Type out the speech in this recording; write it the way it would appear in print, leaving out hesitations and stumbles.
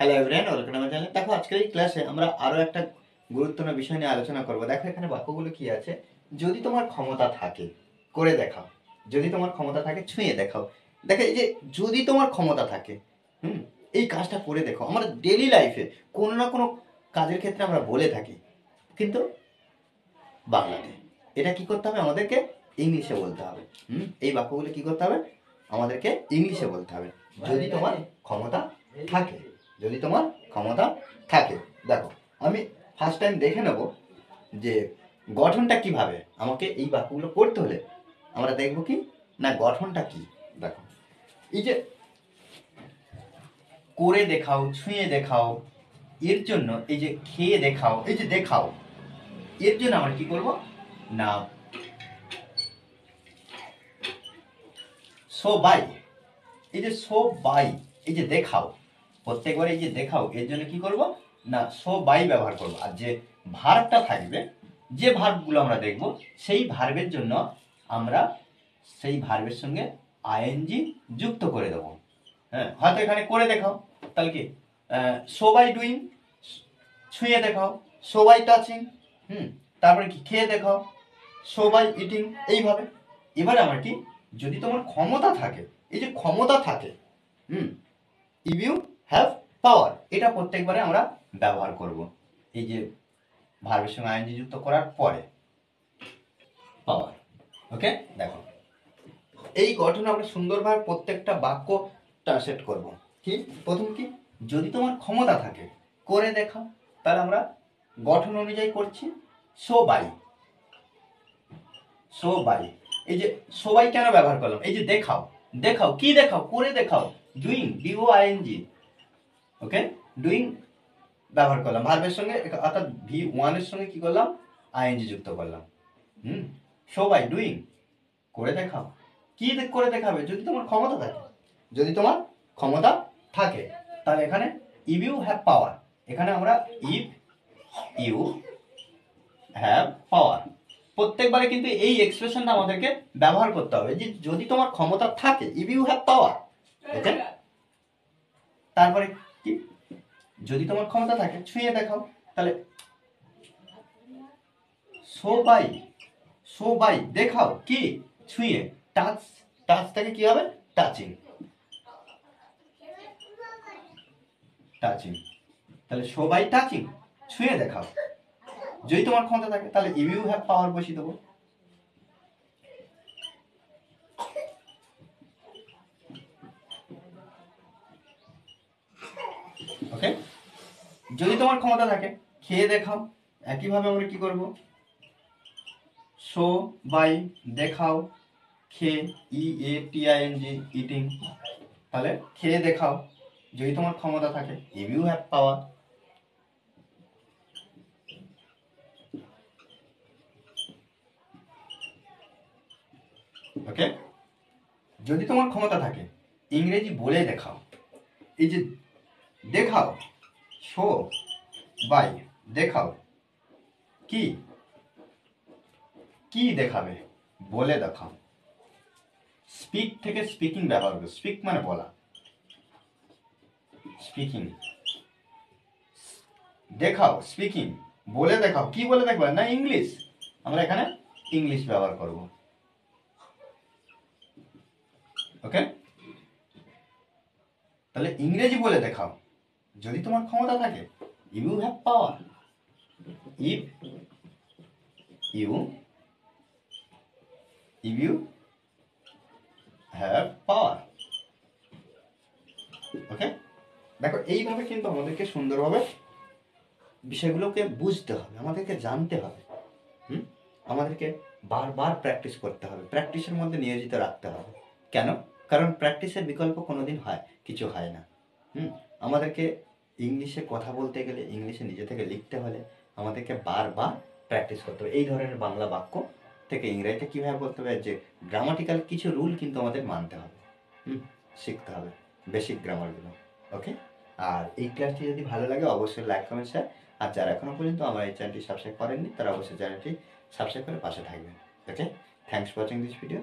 Hello everyone, welcome আমার চ্যানেলে। দেখো আজকের এই ক্লাসে আমরা আরো একটা গুরুত্বপূর্ণ বিষয় নিয়ে আলোচনা করব। দেখো এখানে বাক্যগুলো কি আছে। যদি তোমার ক্ষমতা থাকে করে দেখাও, যদি তোমার ক্ষমতা থাকে ছুঁয়ে দেখাও। দেখো এই যে যদি তোমার ক্ষমতা থাকে, এই কাজটা করে দেখো। আমরা ডেইলি লাইফে কোনো না কোনো কাজের ক্ষেত্রে আমরা বলে থাকি, কিন্তু বাংলাতে এটা কি করতে হবে, আমাদেরকে ইংলিশে বলতে হবে। এই বাক্যগুলো কি করতে হবে, আমাদেরকে ইংলিশে বলতে হবে। যদি তোমার ক্ষমতা থাকে, যদি তোমার ক্ষমতা থাকে। দেখো আমি ফার্স্ট টাইম দেখে নেব যে গঠনটা কিভাবে। আমাকে এই বাক্যগুলো পড়তে হলে আমরা দেখব কি না গঠনটা কি। দেখো এই যে করে দেখাও, ছুঁয়ে দেখাও, এর জন্য এই যে খেয়ে দেখাও, এই যে দেখাও, এর জন্য আমরা কি করব না সো বাই। এই যে সো বাই, এই যে দেখাও, প্রত্যেকবার এই যে দেখাও এর জন্য কি করব না সো বাই ব্যবহার করব। আর যে ভার্বটা থাকবে, যে ভার্বগুলো আমরা দেখব, সেই ভার্বের জন্য আমরা সেই ভার্বের সঙ্গে আইএনজি যুক্ত করে দেবো। হ্যাঁ, হয়তো এখানে করে দেখাও, তাহলে কি সো বাই ডুইং, ছুঁয়ে দেখাও সো বাই টাচিং। তারপরে কি খেয়ে দেখাও সো বাই ইটিং। এইভাবে এবারে আমার কি, যদি তোমার ক্ষমতা থাকে, এই যে ক্ষমতা থাকে, ইফ ইউ হ্যাভ পাওয়ার, এটা প্রত্যেকবারে আমরা ব্যবহার করব এই যে ভার্বের সঙ্গে আইএনজি যুক্ত করার পরে পাওয়ার। ওকে, দেখো এই গঠন আমরা সুন্দরভাবে প্রত্যেকটা বাক্য ট্রান্সলেট করব। কি প্রথম কি, যদি তোমার ক্ষমতা থাকে করে দেখাও, তাহলে আমরা গঠন অনুযায়ী করছি সো বাই। সো বাই, এই যে সবাই কেন ব্যবহার করলাম, এই যে দেখাও, দেখাও কি দেখাও, করে দেখাও, ডুইং, ডিও আইএনজি। ওকে, ডুইং ব্যবহার করলাম ভার্বের সঙ্গে, অর্থাৎ ভি ওয়ান এর সঙ্গে কি করলাম আইএনজি যুক্ত করলাম। সবাই ডুইং, করে দেখাও। কি করে দেখাবে, যদি তোমার ক্ষমতা থাকে, যদি তোমার ক্ষমতা থাকে, তাহলে এখানে ইফ ইউ হ্যাভ পাওয়ার, এখানে আমরা ইফ ইউ হ্যাভ পাওয়ার প্রত্যেকবারে কিন্তু এই এক্সপ্রেশনটা আমাদেরকে ব্যবহার করতে হবে, যে যদি তোমার ক্ষমতা থাকে, ইফ ইউ হ্যাভ পাওয়ার। ওকে, তারপরে কি, যদি তোমার ক্ষমতা থাকে ছুঁয়ে দেখাও, তাহলে সো বাই, সো বাই দেখাও কি ছুঁয়ে, টাচ, টাচ থেকে কি হবে টাচিং, টাচিং। তাহলে সো বাই টাচিং, ছুঁয়ে দেখাও। যদি তোমার ক্ষমতা থাকে তাহলে ইফ ইউ হ্যাভ পাওয়ার বসিয়ে দেবো। ওকে, যদি তোমার ক্ষমতা থাকে খেয়ে দেখাও, একইভাবে আমরা কি করব, সো বাই দেখাও, খেয়ে, E A T I N G, eating. তাহলে খেয়ে দেখাও যদি তোমার ক্ষমতা থাকে, if you have power. Okay, যদি তোমার ক্ষমতা থাকে ইংরেজি বলে দেখাও, এই যে দেখাও শো বাই দেখাও, কি কি দেখাবে, বলে দেখাও। স্পিক থেকে স্পিকিং ব্যবহার করবে, স্পিক মানে বলা, স্পিকিং, দেখাও স্পিকিং, বলে দেখাও কি বলে দেখবে না ইংলিশ, আমরা এখানে ইংলিশ ব্যবহার করব। ওকে, তাহলে ইংরেজি বলে দেখাও যদি তোমার ক্ষমতা থাকে, if you have power, if you if you have power. Okay, দেখো এইভাবে কিন্তু আমাদেরকে সুন্দরভাবে বিষয়গুলোকে বুঝতে হবে, আমাদেরকে জানতে হবে। আমাদেরকে বারবার প্র্যাকটিস করতে হবে, প্র্যাকটিসের মধ্যে নিয়োজিত রাখতে হবে। কেন? কারণ প্র্যাকটিসের বিকল্প কোনোদিন কিছু হয় না। আমাদেরকে ইংলিশে কথা বলতে গেলে, ইংলিশে নিজে থেকে লিখতে হলে আমাদেরকে বারবার প্র্যাকটিস করতে হবে। এই ধরনের বাংলা বাক্য থেকে ইংরেজিতে কীভাবে বলতে হবে, যে গ্রামাটিক্যাল কিছু রুল কিন্তু আমাদের মানতে হবে, শিখতে হবে বেসিক গ্রামারগুলো। ওকে, আর এই ক্লাসটি যদি ভালো লাগে অবশ্যই লাইক কমেন্ট শেয়ার। আর যারা এখনো পর্যন্ত আমার এই চ্যানেলটি সাবস্ক্রাইব করেননি তারা অবশ্যই চ্যানেলটি সাবস্ক্রাইব করে পাশে থাকবেন। Okay, thanks for watching this video.